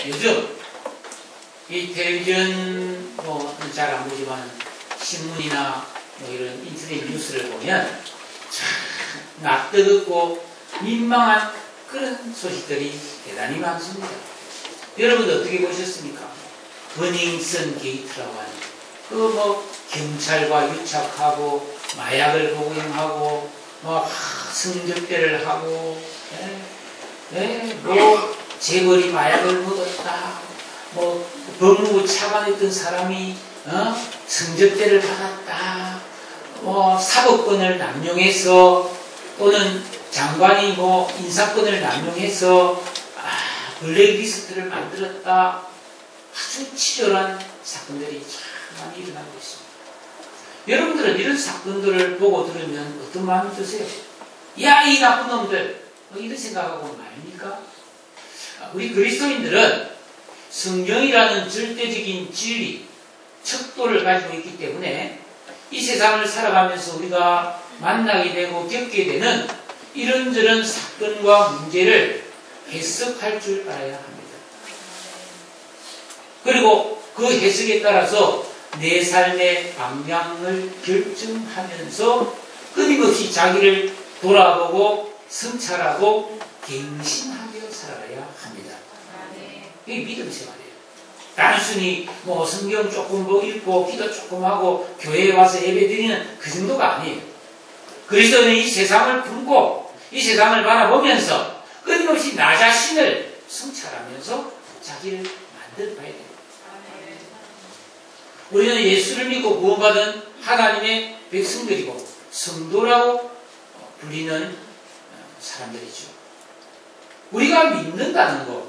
요즘 이 텔레비전 뭐는 잘 안 보지만 신문이나 뭐 이런 인터넷 뉴스를 보면 참 낯뜨겁고 민망한 그런 소식들이 대단히 많습니다. 여러분 어떻게 보셨습니까? 버닝썬 게이트라고 하는 그 뭐 경찰과 유착하고 마약을 복용하고 뭐 성접대를 하고 뭐 재벌이 마약을 먹었다 뭐 법무부 차관했던 사람이 성접대를 받았다 뭐 사법권을 남용해서 또는 장관이 뭐 인사권을 남용해서 블랙리스트를 만들었다. 아주 치열한 사건들이 참 많이 일어나고 있습니다. 여러분들은 이런 사건들을 보고 들으면 어떤 마음이 드세요? 야, 이 나쁜 놈들! 뭐 이런 생각하고 말입니까? 우리 그리스도인들은 성경이라는 절대적인 진리, 척도를 가지고 있기 때문에 이 세상을 살아가면서 우리가 만나게 되고 겪게 되는 이런저런 사건과 문제를 해석할 줄 알아야 합니다. 그리고 그 해석에 따라서 내 삶의 방향을 결정하면서 끊임없이 자기를 돌아보고 성찰하고 갱신하며 살아가야 합니다. 이게 믿음 생활이에요. 단순히 뭐 성경 조금 뭐 읽고 기도 조금 하고 교회에 와서 예배드리는 그 정도가 아니에요. 그리스도는 이 세상을 품고 이 세상을 바라보면서 끊임없이 나 자신을 성찰하면서 자기를 만들어봐야 돼요. 우리는 예수를 믿고 구원받은 하나님의 백성들이고 성도라고 불리는 사람들이죠. 우리가 믿는다는 것,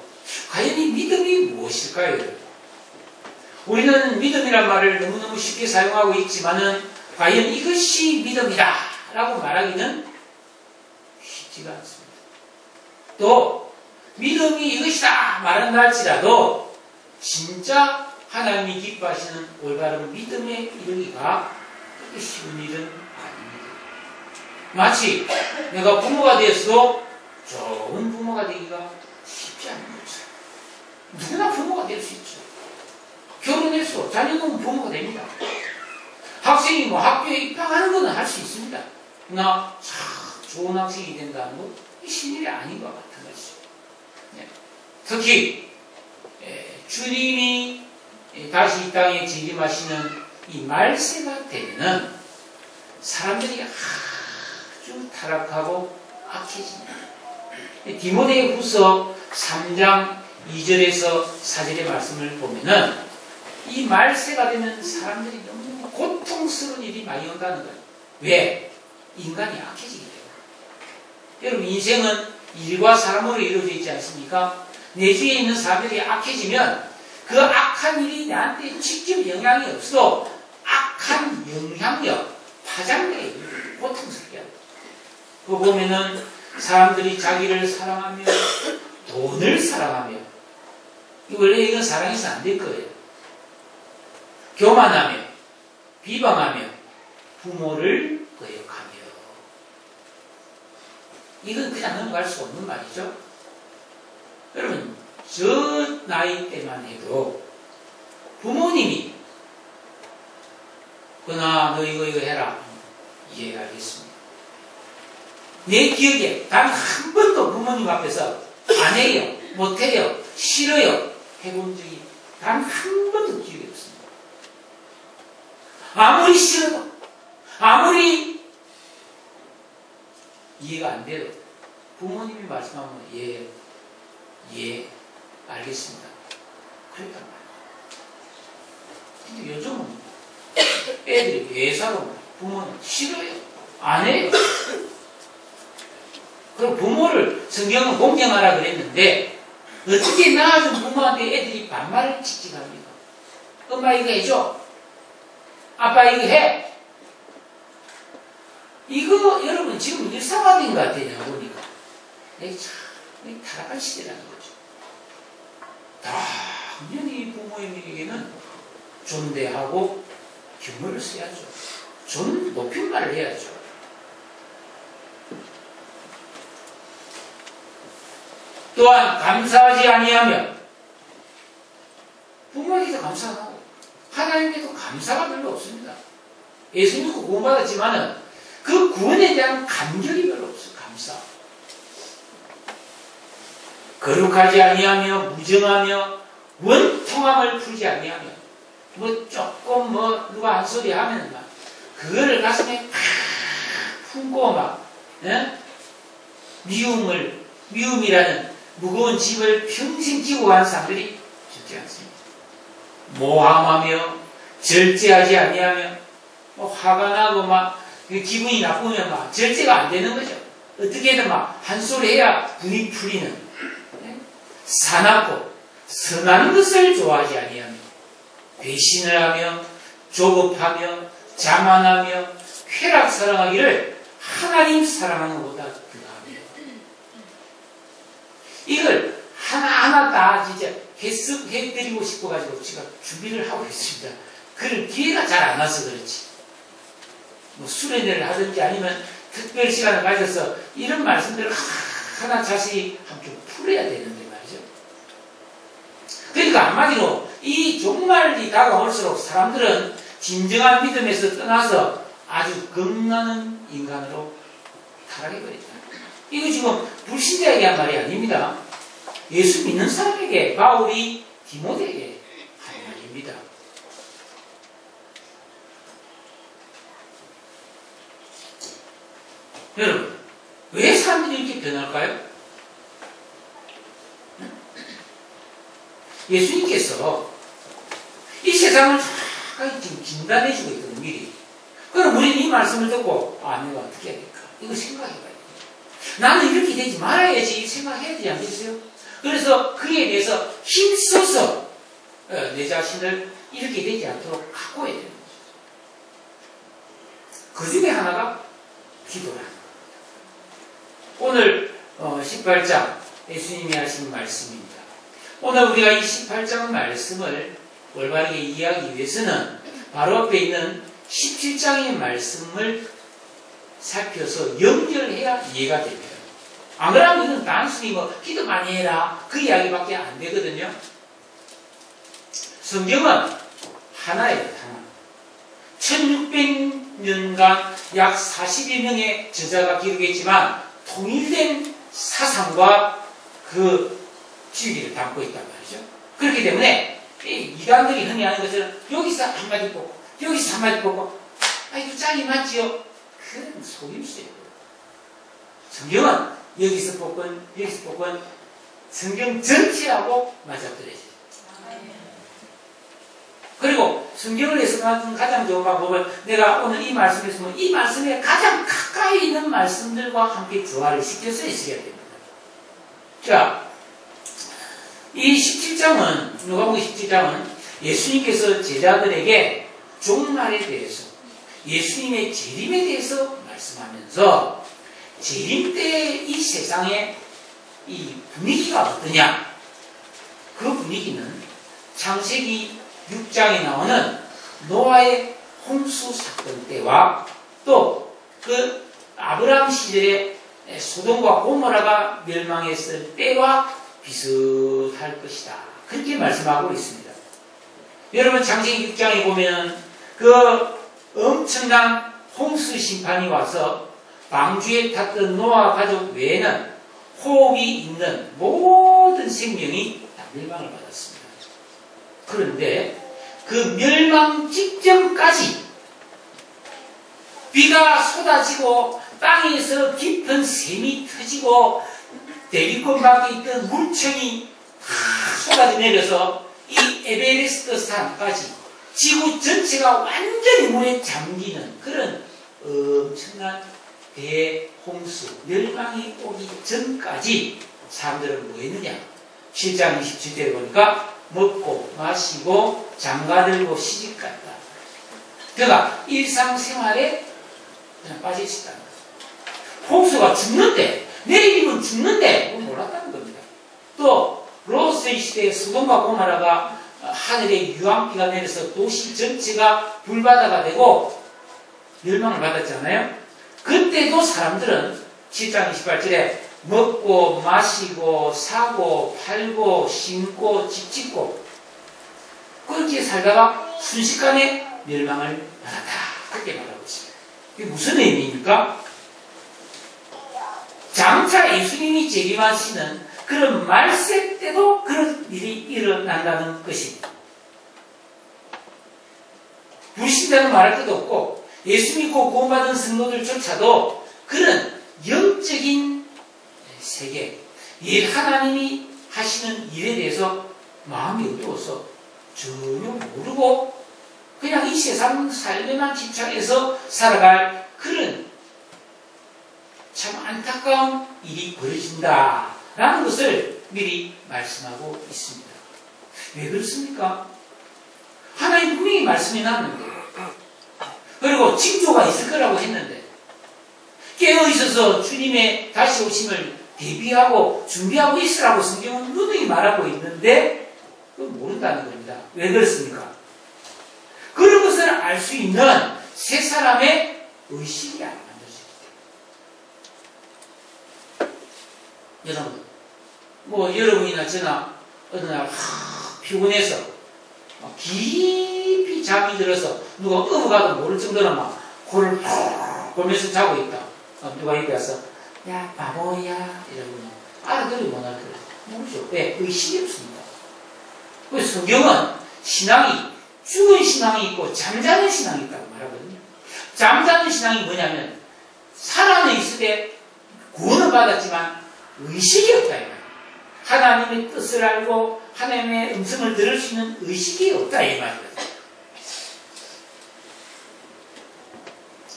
과연 이 믿음이 무엇일까요? 우리는 믿음이란 말을 너무너무 쉽게 사용하고 있지만은 과연 이것이 믿음이다 라고 말하기는 쉽지가 않습니다. 또 믿음이 이것이다 말한다 할지라도 진짜 하나님이 기뻐하시는 올바른 믿음에 이르기가 그렇게 쉬운 일은 아닙니다. 마치 내가 부모가 되었어도 좋은 부모가 되기가 쉽지 않은 것처럼 누구나 부모가 될 수 있죠. 결혼해서 자녀 놓으면 부모가 됩니다. 학생이 뭐 학교에 입학하는 것은 할 수 있습니다. 그러나 참 좋은 학생이 된다는 건 신일이 아닌 것 같은 것이죠. 특히 주님이 다시 이 땅에 재림하시는 이 말세가 되면 사람들이 아주 타락하고 악해집니다. 디모데 후서 3장 2절에서 4절의 말씀을 보면은 이 말세가 되면 사람들이 너무 고통스러운 일이 많이 온다는 거예요. 왜? 인간이 악해지기 때문에. 여러분 인생은 일과 사람으로 이루어져 있지 않습니까? 내 주위에 있는 사람들이 악해지면 그 악한 일이 나한테 직접 영향이 없어도 악한 영향력, 파장력이 고통스럽게 합니다. 그거 보면은 사람들이 자기를 사랑하며 돈을 사랑하며 원래 이건 사랑해서 안 될 거예요. 교만하며 비방하며 부모를 거역하며 이건 그냥 넘어갈 수 없는 말이죠. 여러분 저 나이 때만 해도 부모님이 그나 너 이거 해라. 예 알겠습니다. 내 기억에 단 한 번도 부모님 앞에서 안 해요, 못해요, 싫어요 해본 적이 단 한 번도 기억이 없습니다. 아무리 싫어도 아무리 이해가 안 돼도 부모님이 말씀하면 예 알겠습니다. 그랬단 말이에요. 근데 요즘은 애들이 회사로 부모는 싫어요. 안 해요. 그럼 부모를 성경은 공경하라 그랬는데 어떻게 낳아준 부모한테 애들이 반말을 직직합니까? 엄마 이거 해줘. 아빠 이거 해. 이거 여러분 지금 일상화된 것 같아요. 보니까. 이게 참 타락한 시대라는 거죠. 당연히 부모님에게는 존대하고 규모를 써야죠. 높임말을 해야죠. 또한 감사하지 아니하며 하나님께서 감사 안 하고 하나님께도 감사가 별로 없습니다. 예수 믿고 구원받았지만은 그 구원에 대한 감격이 별로 없어요. 감사. 거룩하지 아니하며 무정하며 원통함을 풀지 아니하며 조금 누가 한 소리 하면은 막 그거를 가슴에 품고 막 미움이라는 무거운 짐을 평생 지고 간 사람들이 쉽지 않습니다. 모함하며 절제하지 아니하며 화가 나고 막 기분이 나쁘면 막 절제가 안 되는 거죠. 어떻게든 막 한 소리 해야 분이 풀리는. 사납고 선한 것을 좋아하지 아니하며 배신을 하며 조급하며 자만하며 쾌락 사랑하기를 하나님 사랑하는 것보다 더하며. 이걸 하나하나 다 진짜 해드리고 싶어가지고 제가 준비를 하고 있습니다. 그럴 기회가 잘 안 와서 그렇지. 수련회를 하든지 아니면 특별 시간을 가져서 이런 말씀들을 하나 자세히 함께 풀어야 되는데 말이죠. 그러니까 한마디로 이 종말이 다가올수록 사람들은 진정한 믿음에서 떠나서 아주 겁나는 인간으로 타락해버렸다. 이거 지금 불신자에게 한 말이 아닙니다. 예수 믿는 사람에게, 바울이 디모데에게 한 말입니다. 여러분, 왜 사람들이 이렇게 변할까요? 예수님께서 이 세상을 쫙 지금 진단해주고 있거든요, 미리. 그럼 우리는 이 말씀을 듣고, 내가 어떻게 해야 될까? 이거 생각해봐야 돼요. 나는 이렇게 되지 말아야지 생각해야 되지 않겠어요? 그래서 그에 대해서 힘써서 내 자신을 이렇게 되지 않도록 가꿔야 되는 거죠. 그 중에 하나가 기도라는 거예요. 오늘 18장 예수님이 하신 말씀입니다. 오늘 우리가 이 18장 말씀을 올바르게 이해하기 위해서는 바로 앞에 있는 17장의 말씀을 살펴서 연결해야 이해가 됩니다. 안 그러면 이건 단순히 기도 많이 해라 그 이야기밖에 안 되거든요. 성경은 하나예요, 하나. 1600년간 약 40여 명의 저자가 기록했지만 통일된 사상과 그 진리를 담고 있단 말이죠. 그렇기 때문에 이단들이 흔히 하는 것처럼 여기서 한마디 뽑고 여기서 한마디 뽑고 이거 짝이 맞지요? 그건 속임수예요. 성경은 여기서 뽑건 여기서 뽑건 성경 전체하고 맞아떨어져요. 그리고 성경을 해석하는 가장 좋은 방법은 내가 오늘 이 말씀에서 이 말씀에 가장 가까이 있는 말씀들과 함께 조화를 시켜서 해석해야 됩니다. 자, 이 17장은, 누가복음 17장은 예수님께서 제자들에게 종말에 대해서, 예수님의 재림에 대해서 말씀하면서 재림 때 이 세상의 이 분위기가 어떠냐? 그 분위기는 창세기 6장에 나오는 노아의 홍수 사건 때와 또 그 아브라함 시절에 소돔과 고모라가 멸망했을 때와 비슷할 것이다. 그렇게 말씀하고 있습니다. 여러분 창세기 6장에 보면 그 엄청난 홍수 심판이 와서 방주에 탔던 노아 가족 외에는 호흡이 있는 모든 생명이 다 멸망을 받았습니다. 그런데 그 멸망 직전까지 비가 쏟아지고 땅에서 깊은 샘이 터지고 대기권 밖에 있던 물청이 다 쏟아져 내려서 이 에베레스트 산까지 지구 전체가 완전히 물에 잠기는 그런 엄청난 대홍수, 멸망이 오기 전까지 사람들은 뭐 했느냐? 7장 27절에 보니까 먹고 마시고 장가들고 시집갔다. 그러니까 일상생활에 그냥 빠져있었다는 거죠. 홍수가 죽는데, 내리면 죽는데 몰랐다는 겁니다. 또 롯의 시대에 소돔과 고모라가 하늘에 유황비가 내려서 도시 전체가 불바다가 되고 멸망을 받았잖아요. 그때도 사람들은 7장 28절에 먹고 마시고 사고 팔고 심고 집 짓고 그렇게 살다가 순식간에 멸망을 받았다. 그렇게 말하고 있습니다. 이게 무슨 의미입니까? 장차 예수님이 재림하시는 그런 말세 때도 그런 일이 일어난다는 것입니다. 불신자는 말할 것도 없고 예수 믿고 구원받은 성도들조차도 그런 영적인 세계, 하나님이 하시는 일에 대해서 마음이 어두워서 전혀 모르고 그냥 이 세상 삶에만 집착해서 살아갈 그런 참 안타까운 일이 벌어진다라는 것을 미리 말씀하고 있습니다. 왜 그렇습니까? 하나님 분명히 말씀해 놨는데, 그리고 징조가 있을 거라고 했는데, 깨어있어서 주님의 다시 오심을 대비하고 준비하고 있으라고 성경은 분명히 말하고 있는데 그건 모른다는 겁니다. 왜 그렇습니까? 그런 것을 알 수 있는 세 사람의 의식이 안 만들어집니다. 여러분, 여러분이나 저나 어느 날 피곤해서 깊이 잠이 들어서 누가 어부가도 모를 정도로 막 코를 푹 골면서 자고 있다. 누가 입에 와서 야 바보야 이러면 알아들을 못할 거예요. 모르죠. 왜? 의식이 없습니다. 그래서 성경은 신앙이 죽은 신앙이 있고 잠자는 신앙이 있다고 말하거든요. 잠자는 신앙이 뭐냐면 살아는 있을 때 구원을 받았지만 의식이 없다 이 말이에요. 하나님의 뜻을 알고 하나님의 음성을 들을 수 있는 의식이 없다 이 말이거든요.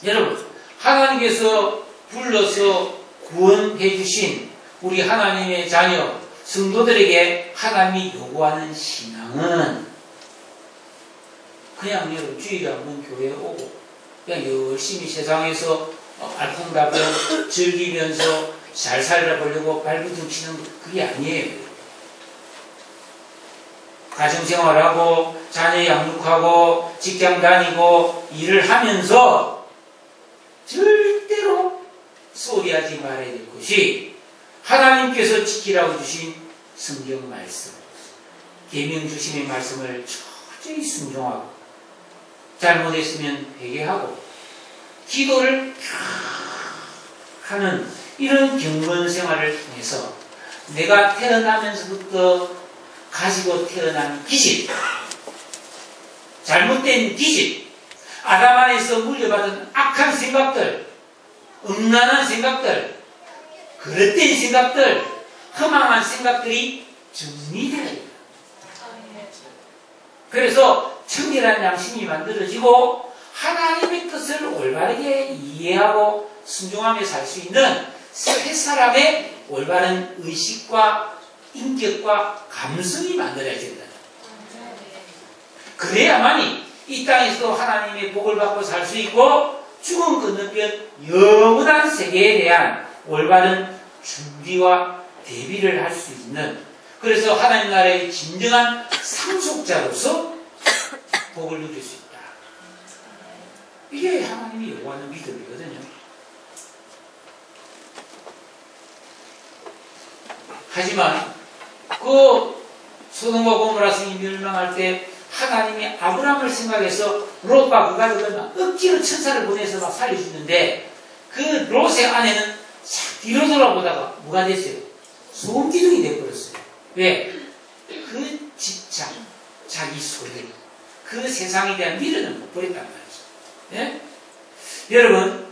여러분, 하나님께서 불러서 구원해 주신 우리 하나님의 자녀 성도들에게 하나님이 요구하는 신앙은 그냥 여러분 주일에 한번 교회에 오고 그냥 열심히 세상에서 알콩달콩 즐기면서 잘 살아보려고 발버둥 치는 그게 아니에요. 가정생활하고 자녀 양육하고 직장 다니고 일을 하면서 절대로 소리하지 말아야 될 것이 하나님께서 지키라고 주신 성경 말씀, 계명 주심의 말씀을 철저히 순종하고 잘못했으면 회개하고 기도를 하는 이런 경건 생활을 통해서 내가 태어나면서부터 가지고 태어난 기질, 잘못된 기질, 아담 안에서 물려받은 악한 생각들, 음란한 생각들, 그릇된 생각들, 허망한 생각들이 정리되어야 됩니다. 그래서 청결한 양심이 만들어지고 하나님의 뜻을 올바르게 이해하고 순종하며 살 수 있는 세 사람의 올바른 의식과 인격과 감성이 만들어진다. 그래야만이 이 땅에서도 하나님의 복을 받고 살 수 있고 죽음 건너편 영원한 세계에 대한 올바른 준비와 대비를 할 수 있는, 그래서 하나님 나라의 진정한 상속자로서 복을 누릴 수 있다. 이게 하나님이 요구하는 믿음이거든요. 하지만 그 소돔과 고모라 성이 멸망할 때 하나님이 아브라함을 생각해서 롯과 그 가족을 막 억지로 천사를 보내서 막 살려주는데 그 롯의 아내는 뒤로 돌아보다가 뭐가 됐어요? 소금기둥이 돼버렸어요. 왜? 그 집착, 자기 소리, 그 세상에 대한 미련을 못 버렸단 말이죠. 예? 여러분,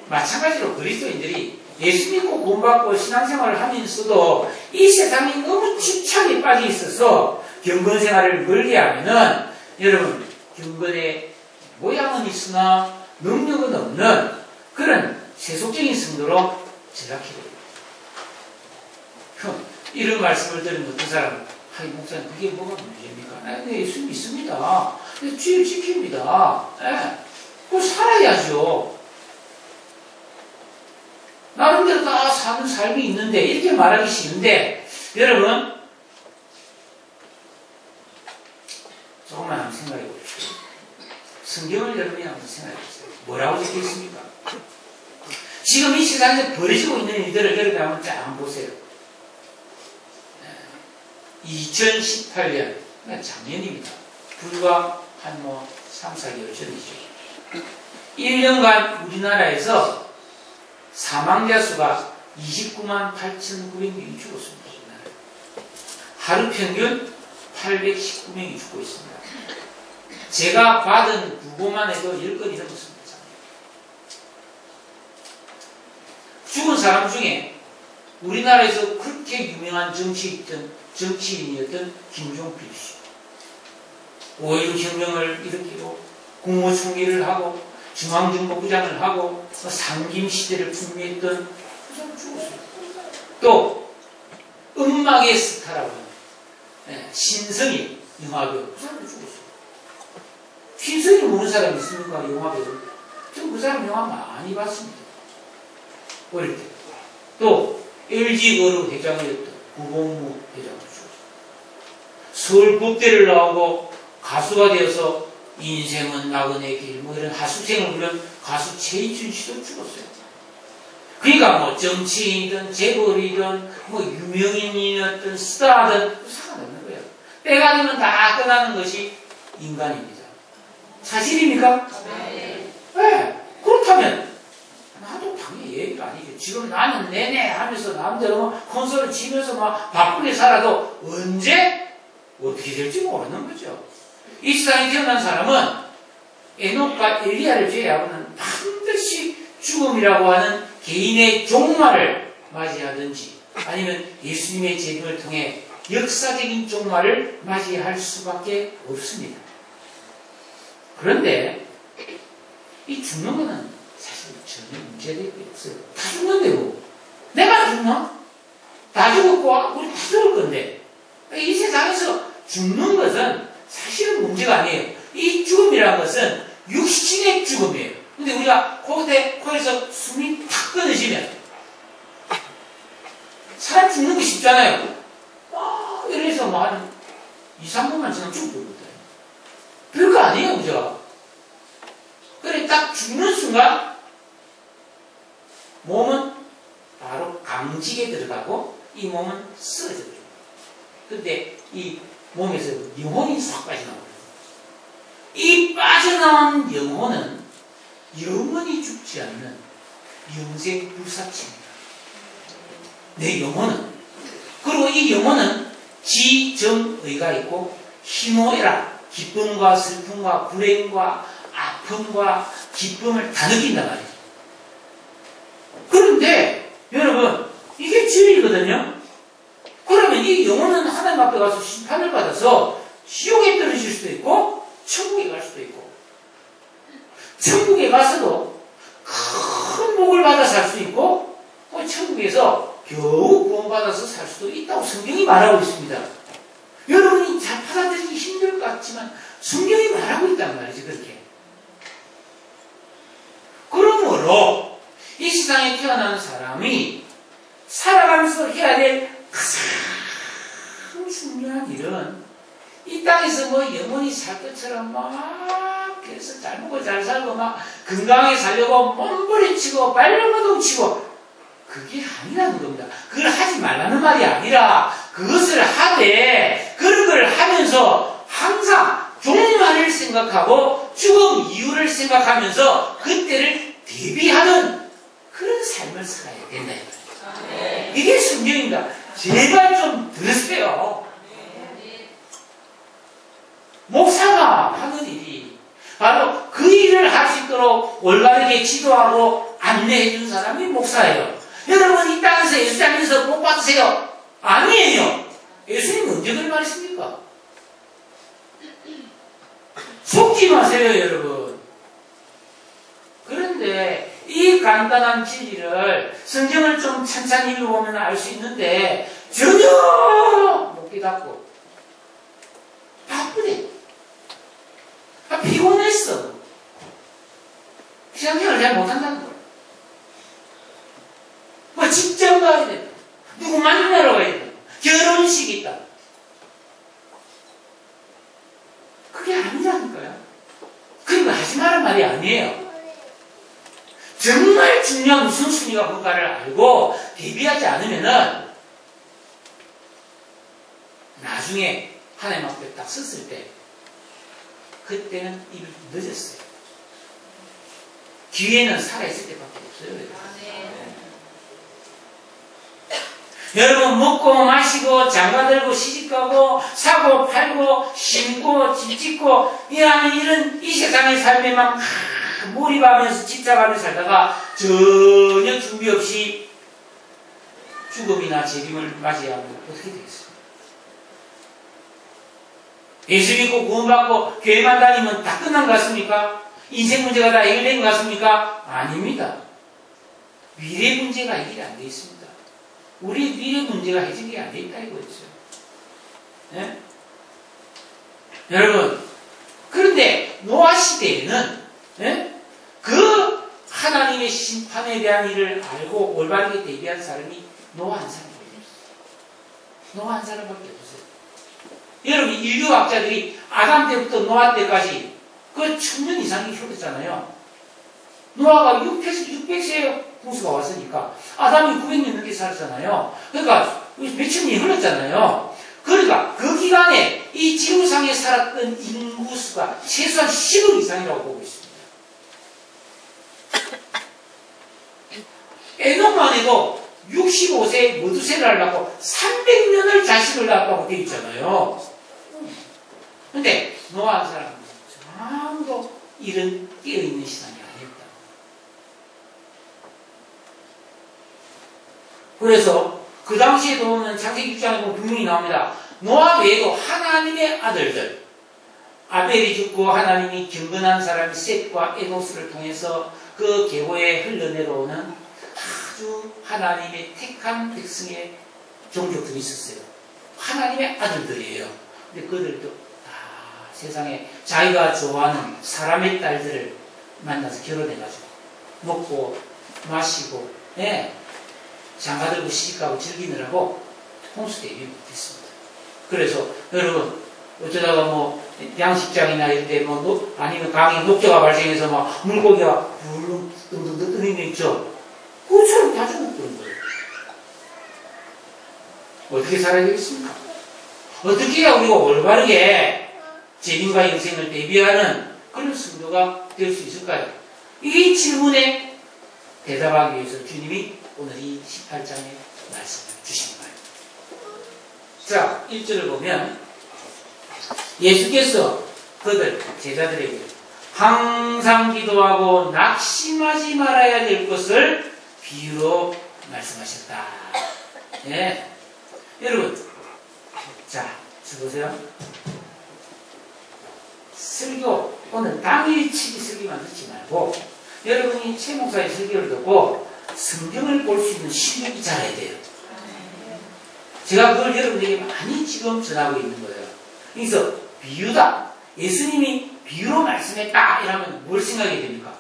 마찬가지로 그리스도인들이 예수 믿고 구원받고 신앙생활을 하면서도 이 세상에 너무 집착에 빠져 있어서 경건 생활을 멀리 하면은 여러분, 경건의 모양은 있으나 능력은 없는 그런 세속적인 성도로 전락해 버립니다. 이런 말씀을 들으면 어떤 사람은 아이 목사님 그게 뭐가 문제입니까? 네, 예수 믿습니다. 주일 지킵니다. 네. 그걸 살아야죠. 나름대로 다 사는 삶이 있는데 이렇게 말하기 쉬운데 여러분 조금만 한번 생각해 보십시오. 성경을 여러분이 한번 생각해 보세요. 뭐라고 적혀 있습니까? 지금 이 세상에서 벌어지고 있는 일들을 여러분 한번 쫙 보세요. 2018년, 작년입니다. 불과 한 3, 4개월 전이죠. 1년간 우리나라에서 사망자 수가 29만 8,900명이 죽었습니다. 하루 평균 819명이 죽고 있습니다. 제가 받은 부고만 해도 10건이 넘었습니다. 죽은 사람 중에 우리나라에서 그렇게 유명한 정치인이었던 김종필 씨, 5.16 혁명을 일으키고 국무총리를 하고 중앙정보부장을 하고 상김시대를 풍미했던 그 사람 죽었어요. 또 음악의 스타라고 하는 신성이 영화배우, 그 사람도 죽었어요. 신성이 모르는 사람이 있습니까? 영화배우. 저 그 사람 영화 많이 봤습니다. 어릴 때. 또 LG그룹 회장이었던 구봉무 회장도 죽었어요. 서울국대를 나오고 가수가 되어서 인생은 나그네 길 이런 하수생을 부른 가수 최희준 씨도 죽었어요. 그러니까 정치인이든 재벌이든 유명인이든 스타든 상관없는 거예요. 때가 되면 다 떠나는 것이 인간입니다. 사실입니까? 네. 네. 그렇다면 나도 당연히 얘기가 아니죠. 지금 나는 내내 하면서 남대로 콘서트 치면서 바쁘게 살아도 언제 어떻게 될지 모르는 거죠. 이 세상에 태어난 사람은 에녹과 엘리야를 제외하고는 반드시 죽음이라고 하는 개인의 종말을 맞이하든지 아니면 예수님의 재림을 통해 역사적인 종말을 맞이할 수밖에 없습니다. 그런데 이 죽는 거는 사실 전혀 문제될 게 없어요. 다 죽는데요. 내가 죽나? 다 죽었고 우리 다 죽을 건데 이 세상에서 죽는 것은 사실은 문제가 아니에요. 이 죽음이라는 것은 육신의 죽음이에요. 근데 우리가 코에서 숨이 탁 끊어지면 사람 죽는 거 쉽잖아요. 이래서 한 2, 3분만 지나면 죽거든요. 별거 아니에요, 그죠? 그래, 딱 죽는 순간 몸은 바로 강직에 들어가고 이 몸은 쓰러져 버려요. 근데 이 몸에서 영혼이 싹 빠져나와요. 이 빠져나온 영혼은 영원히 죽지 않는 영생 불사체입니다. 내 영혼은. 그리고 이 영혼은 지정의가 있고 희노애락, 기쁨과 슬픔과 불행과 아픔과 기쁨을 다 느낀단 말이죠. 그런데 여러분 이게 진리거든요. 그러면 이 영혼은 하나님 앞에 가서 심판을 받아서 지옥에 떨어질 수도 있고 천국에 갈 수도 있고, 천국에 가서도 큰 복을 받아 살 수 있고 천국에서 겨우 구원받아서 살 수도 있다고 성경이 말하고 있습니다. 여러분이 잘 받아들이기 힘들 것 같지만 성경이 말하고 있단 말이죠. 그렇게. 그러므로 이 세상에 태어난 사람이 살아가면서 해야 될 가장 중요한 일은 이 땅에서 영원히 살 것처럼 그래서 잘 먹고 잘 살고 건강하게 살려고 몸부림치고 발령노동 치고 그게 아니라는 겁니다. 그걸 하지 말라는 말이 아니라 그것을 하되 그런 걸 하면서 항상 종말을 생각하고 죽음 이유를 생각하면서 그때를 대비하는 그런 삶을 살아야 된다. 이게 성경입니다. 제발 좀 들으세요. 목사가 하는 일이 바로 그 일을 할 수 있도록 올바르게 지도하고 안내해 준 사람이 목사예요. 여러분 이 땅에서 예수 닮면서 복 받으세요. 아니에요. 예수님 언제 그런 말했습니까? 속지 마세요, 여러분. 그런데 이 간단한 진리를 성경을 좀 찬찬히 읽어보면 알 수 있는데 전혀 못 깨닫고 바쁘대. 피곤했어. 신앙생활을 잘 못한다는 거야. 직장 가야 돼. 누구 만나러 가야 돼. 결혼식이 있다. 그게 아니라니까요. 그건 하지 말란 말이 아니에요. 정말 중요한 우선순위가 뭔가를 알고 대비하지 않으면은 나중에 하나님 앞에 딱 섰을 때 그때는 이미 늦었어요. 기회는 살아있을 때밖에 없어요. 여러분, 먹고 마시고 장가들고 시집가고 사고 팔고 심고 집 짓고 이런 이 세상의 삶에만 몰입하면서 집착하면서 살다가 전혀 준비 없이 죽음이나 재림을 맞이하면 어떻게 되겠어요? 예수 믿고 구원받고 교회만 다니면 다 끝난 것 같습니까? 인생 문제가 다 해결된 것 같습니까? 아닙니다. 미래 문제가 해결이 안 되어 있습니다. 우리 미래 문제가 해결이 안 되어 있다 이거죠. 네? 여러분, 그런데 노아 시대에는 그 하나님의 심판에 대한 일을 알고 올바르게 대비한 사람이 노아 한 사람밖에 없어요. 노아 한 사람밖에 없어요. 여러분, 인류학자들이 아담 때부터 노아 때까지 그 1000년 이상이 흘렀잖아요. 노아가 600세에 홍수가 왔으니까 아담이 900년 넘게 살았잖아요. 그러니까 몇천 년이 흘렀잖아요. 그러니까 그 기간에 이 지구상에 살았던 인구수가 최소한 10억 이상이라고 보고 있습니다. 에녹만 해도 65세에 머두세를 낳고 300년을 자식을 낳았다고 되어 있잖아요. 근데 노아 한 사람은 아무도 이런 깨어있는 신앙이 아니었다. 그래서 그 당시에 보면 창세기 6장에 보면 분명히 나옵니다. 노아 외에도 하나님의 아들들, 아벨이 죽고 하나님이 경건한 사람이 셋과 에노스를 통해서 그 계보에 흘러내려오는 아주 하나님의 택한 백성의 종족들이 있었어요. 하나님의 아들들이에요. 근데 그들도 다 세상에 자기가 좋아하는 사람의 딸들을 만나서 결혼해가지고 먹고 마시고 장가들고 시집가고 즐기느라고 홍수 대비 못했습니다. 그래서 여러분 어쩌다가 뭐 양식장이나 이런 데 아니면 강에 녹조가 발생해서 막 물고기가 불릉 뜬뜬뜬 뜨는 게 있죠. 그것처럼 다 죽어버린 거예요. 어떻게 살아야 되겠습니까? 어떻게 해야 우리가 올바르게 재림과 영생을 대비하는 그런 성도가 될 수 있을까요? 이 질문에 대답하기 위해서 주님이 오늘 이 18장에 말씀을 주신 거예요. 자, 1절을 보면 예수께서 그들 제자들에게 항상 기도하고 낙심하지 말아야 될 것을 비유로 말씀하셨다. 네. 여러분, 자, 보세요. 설교, 오늘 당일치기 설교만 듣지 말고 여러분이 최 목사의 설교를 듣고 성경을 볼 수 있는 실력이 자라야 돼요. 제가 그걸 여러분에게 많이 지금 전하고 있는 거예요. 그래서 비유다. 예수님이 비유로 말씀했다. 이러면 뭘 생각하게 됩니까?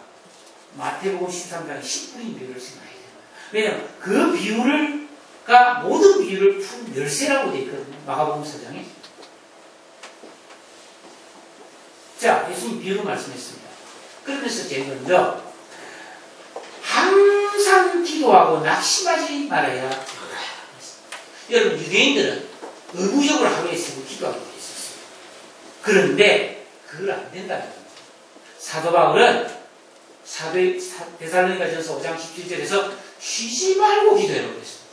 마태복음 13장의 10분인 비유를 생각해야 돼요. 왜냐하면 그 비유가 모든 비유를 푼 열쇠라고 되어 있거든요. 마가복음 4장에. 자, 예수님 비유로 말씀했습니다. 그러면서 제일 먼저 항상 기도하고 낙심하지 말아야 된다. 여러분, 유대인들은 의무적으로 하루에 3번 기도하고 있었어요. 그런데 그걸 안 된다는 겁니다. 사도 바울은 데살로니가전서 5장 17절에서 쉬지 말고 기도해라고 그랬습니다.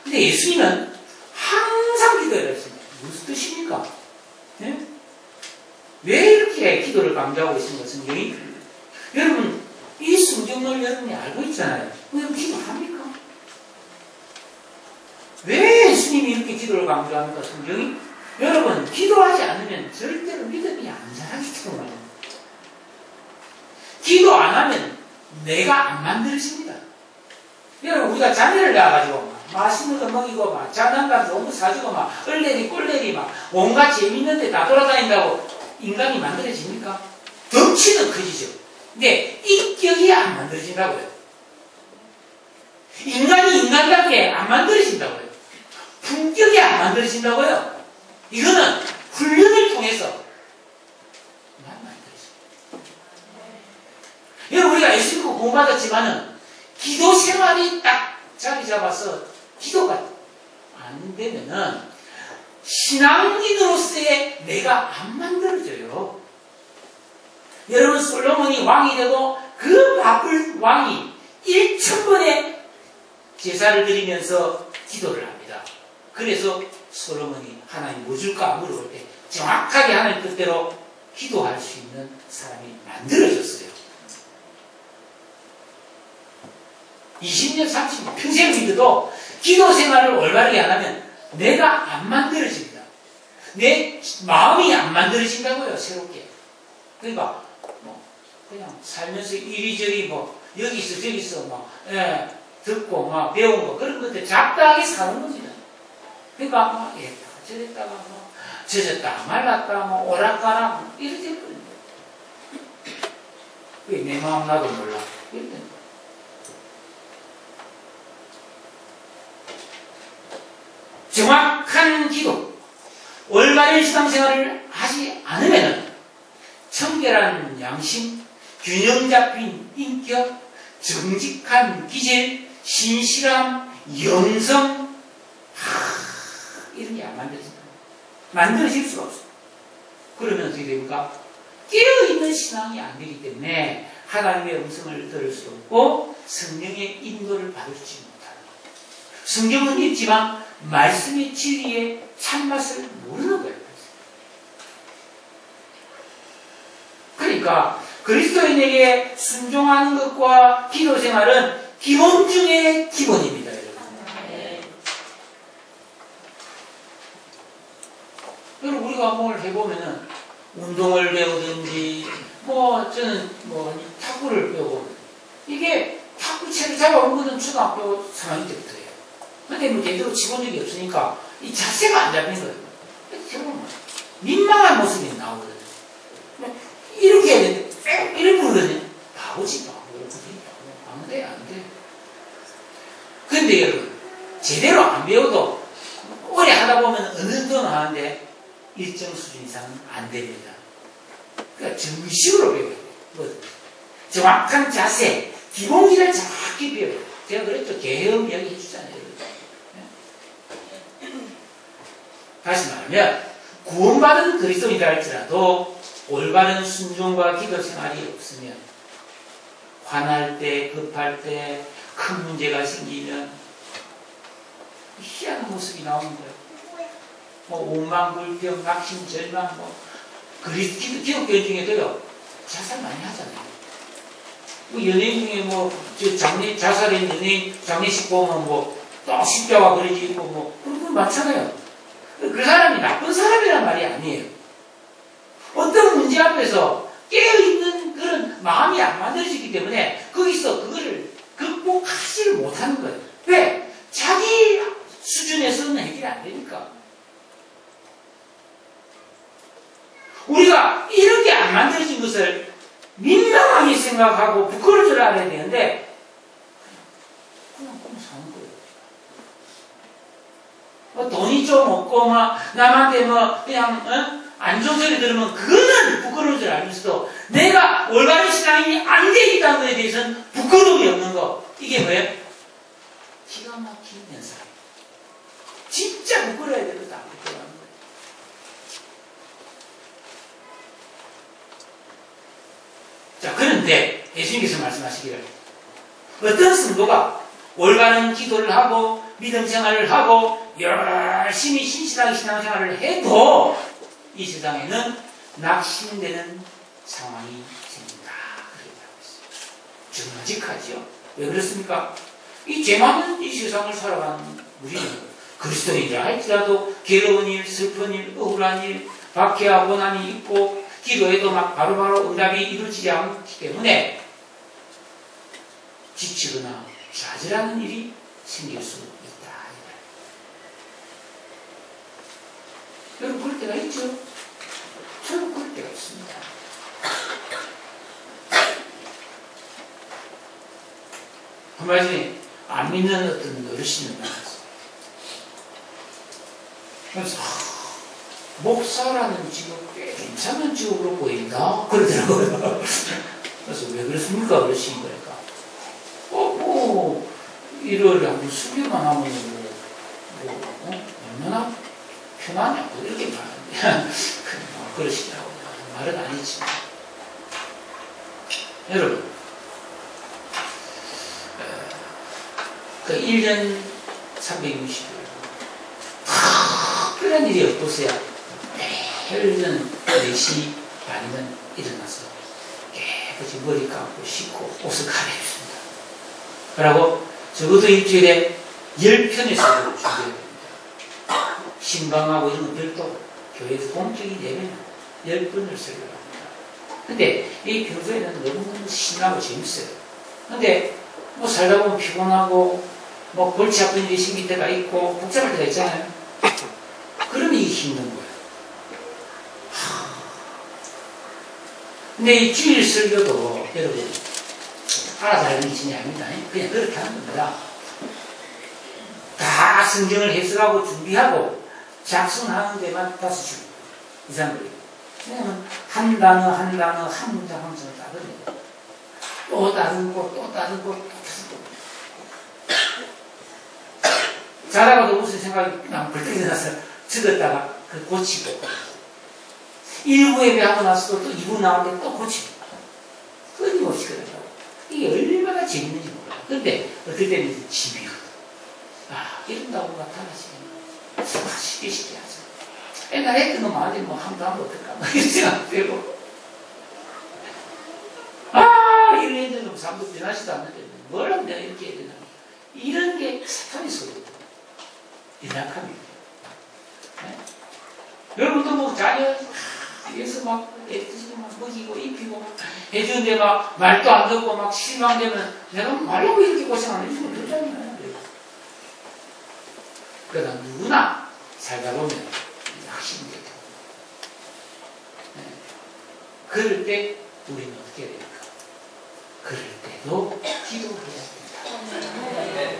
근데 예수님은 항상 기도해라고 했습니다. 무슨 뜻입니까? 네? 왜 이렇게 기도를 강조하고 있습니까, 성경이? 여러분, 이 성경을 여러분이 알고 있잖아요. 여러분 기도합니까? 왜 예수님이 이렇게 기도를 강조합니까, 성경이? 여러분, 기도하지 않으면 절대로 믿음이 안 자라기 때문에. 기도 안 하면 내가 안 만들어집니다. 여러분, 우리가 자녀를 낳아가지고 맛있는 거 먹이고 막 장난감 좋은 거 사주고 막 얼레리 꼴레리 막 온갖 재밌는 데 다 돌아다닌다고 인간이 만들어집니까? 덩치는 커지죠. 근데 인격이 안 만들어진다고요. 인간이 인간답게 안 만들어진다고요. 품격이 안 만들어진다고요. 이거는 훈련을 통해서 만들어집니다. 여러분, 우리가 예수 믿고 구원받았지만은 기도 생활이 딱 자리 잡아서 기도가 안 되면은 신앙인으로서의 내가 안 만들어져요. 여러분 솔로몬이 왕이 되고 그 바쁜 왕이 1000번의 제사를 드리면서 기도를 합니다. 그래서 솔로몬이 하나님 뭐 줄까 물어볼 때 정확하게 하나님 뜻대로 기도할 수 있는 사람이 만들어졌어요. 20년, 30년, 평생 믿어도 기도 생활을 올바르게 안 하면 내가 안 만들어집니다. 내 마음이 안 만들어진다고요, 새롭게. 그러니까, 그냥 살면서 이리저리 여기 있어, 저기 있어, 듣고, 배운 거, 그런 것들 잡다하게 사는 겁니다. 그러니까, 저랬다가, 젖었다, 말랐다, 오락가락, 이렇게 될 거예요. 왜 내 마음 나도 몰라. 이렇게 됩니다. 정확한 기도, 올바른 신앙생활을 하지 않으면 청결한 양심, 균형 잡힌 인격, 정직한 기질, 신실함, 영성, 이런 게 안 만들어진다. 만들어질 수가 없어요. 그러면 어떻게 됩니까? 깨어있는 신앙이 안 되기 때문에 하나님의 음성을 들을 수 없고 성령의 인도를 받을 수 못하는 거예요. 성경은 있지만 말씀의 진리의 참맛을 모르는 거예요. 그러니까 그리스도인에게 순종하는 것과 기도 생활은 기본 중에 기본입니다. 여러분 우리가 뭘 해보면은 운동을 배우든지 저는 탁구를 배우고 이게 탁구채를 잡아온 거는 초등학교 3학년 때부터예요. 근데 제대로 치본 적이 없으니까 이 자세가 안 잡히는 거예요. 민망한 모습이 나오거든요. 이렇게 해야 되는데 이렇게 부르거든요. 바보지 바보. 안 돼, 안 돼. 근데 여러분 제대로 안 배워도 오래 하다 보면 어느 정도는 하는데 일정 수준 이상은 안 됩니다. 그러니까 정식으로 배워야 돼요. 정확한 자세, 기본기를 정확히 배워야 돼요. 제가 그랬죠. 개혁 이야기 해주잖아요. 다시 말하면 구원받은 그리스도인이라 할지라도 올바른 순종과 기도 생활이 없으면 화날 때, 급할 때, 큰 문제가 생기면 희한한 모습이 나오는 거예요. 오만, 불평, 낙심, 절망, 기독교인 중에도요, 자살 많이 하잖아요. 연예인 중에 자살한 연예인 장례식 보면 또 십자가 그려져 있고 그런 분 많잖아요. 그 사람이 나쁜 사람이란 말이 아니에요. 어떤 문제 앞에서 깨어있는 그런 마음이 안 만들어지기 때문에 거기서 그거를 극복하지를 못하는 거예요. 왜? 자기 수준에서는 해결이 안 되니까. 우리가 이렇게 안 만들어진 것을 민망하게 생각하고 부끄러울 줄 알아야 되는데 그냥 사는 거예요. 돈이 좀 없고 남한테 그냥 안 좋은 소리 들으면 그거는 부끄러울 줄 알면서도 내가 올바른 신앙이 안 돼 있다는 것에 대해서는 부끄러움이 없는 거. 이게 뭐예요? 기가 막힌 면상. 진짜 부끄러워야 되거든. 안 부끄러워하는 거예요. 자, 그런데 예수님께서 말씀하시기를 어떤 성도가 올바른 기도를 하고 믿음 생활을 하고 열심히 신실하게 신앙생활을 해도 이 세상에는 낙심되는 상황이 생긴다. 그렇게 하고 있어요. 정직하지요. 왜 그렇습니까? 이 죄 많은 이 세상을 살아가는 우리는 그리스도인이라 할지라도 괴로운 일, 슬픈 일, 억울한 일, 박해와 고난이 있고 기도해도 바로바로 응답이 이루어지지 않기 때문에 지치거나 좌절하는 일이 생길 수 있다. 여러분 그럴 때가 있죠? 저는 그럴 때가 있습니다. 얼마 전에 안 믿는 어떤 어르신을 만났어요. 그래서 목사라는 직업 꽤 괜찮은 직업으로 보인다 그러더라고요. 그래서 왜 그렇습니까? 어르신 거니까 일을 한 10년만 하면 얼마나 편하냐고 이렇게 말하는데 그러시더라고요. 말은 아니지만 여러분, 그 1년 360일 특별한 일이 없었어야 매일은 4시 반이면 일어나서 깨끗이 머리 감고 씻고 옷을 갈아입습니다. 그리고 적어도 일주일에 10편의 설교를 준비해야 됩니다. 신방하고 이런 건 별도 교회에서 공적인 예배는 10번을 설교를 합니다. 근데 이 평소에는 너무너무 신나고 재밌어요. 근데 뭐 살다 보면 피곤하고 뭐 골치 아픈 일이 생길 때가 있고 복잡할 때가 있잖아요. 그러면 이게 힘든 거예요. 근데 이 주일 설교도 여러분 알아서 하는 일이 아닙니다. 그냥 그렇게 하는 겁니다. 다 성경을 해석하고 준비하고 작성하는 데만 5주 이상 걸려요. 왜냐면 한 단어 한 단어 한 문장 한 문장을 따듬어요. 또 따듬고 또 따듬고 또 따듬고 자다가도 무슨 생각이 그냥 벌떡 일어나서 적었다가 그 고치고 1부 예배하고 나서도 또 2부 나올 때 또 고치고 끊임없이 그런다고. 이게 얼마나 재밌는지 몰라요. 근데 어떨 때는 이제 집이거든. 아, 이런다고 나타나시면 쉽게 하죠. 옛날에 했던 거 많이 뭐 한도 하면 어떨까 뭐 이런 생각 들고 이런 애들은 사람도 변하지도 않는데 뭘 하면 내가 이렇게 해야 되나 이런 게 사탄의 소리거든요. 연약함입니다. 네? 여러분도 뭐 자녀에서 막 애들이 막 먹이고 입히고 해주는데 막 말도 안 듣고 막 실망되면 내가 말로 이렇게 고생하는 이런 거 되잖아요. 그러나 누구나 살다 보면 확신이 되고 네. 그럴 때 우리는 어떻게 해야 될까? 그럴 때도 기도해야 된다. 네.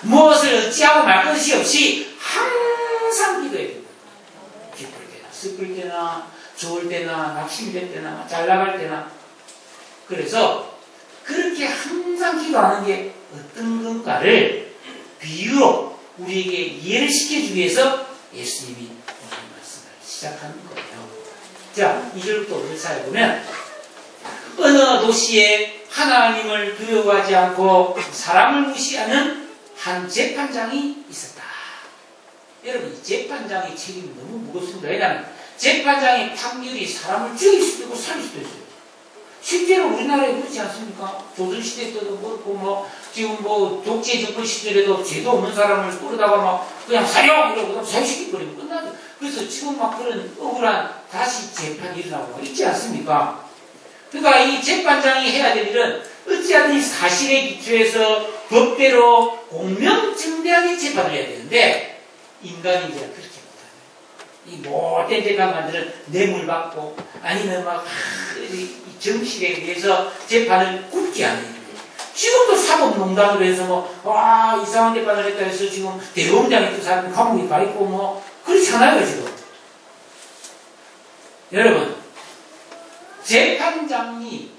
무엇을 어찌하고 말 것이 없이 항상 기도해야 된다. 기쁠 때나 슬플 때나 좋을 때나 낙심될 때나 잘 나갈 때나 그래서 그렇게 항상 기도하는 게 어떤 건가를 비유로 우리에게 이해를 시켜주기 위해서 예수님이 오늘 말씀을 시작하는 거예요. 자, 2절부터 5절 사이에 보면 어느 도시에 하나님을 두려워하지 않고 사람을 무시하는 한 재판장이 있었다. 여러분, 이 재판장의 책임이 너무 무겁습니다. 왜냐하면 재판장의 판결이 사람을 죽일 수도 있고 살릴 수도 있어요. 실제로 우리나라에 그렇지 않습니까? 조선시대 때도 그렇고, 뭐, 지금 뭐, 독재 정권 시절에도 죄도 없는 사람을 끌어다가 막, 그냥 사형! 이러고 사형시켜버리면 끝나죠. 그래서 지금 막 그런 억울한 다시 재판이 일어나고 있지 않습니까? 그러니까 이 재판장이 해야 될 일은 어찌하든 사실에 기초해서 법대로 공명정대하게 재판을 해야 되는데, 인간이 이제 그렇게 못하네. 이 못된 재판관들은 뇌물받고, 아니면 막, 정식에 의해서 재판을 굽게 하는 거예요. 지금도 사법농단으로 해서 뭐, 이상한 재판을 했다 해서 지금 대법원장이 그 사람이 감옥에 가 있고 뭐, 그렇잖아요, 지금. 여러분, 재판장이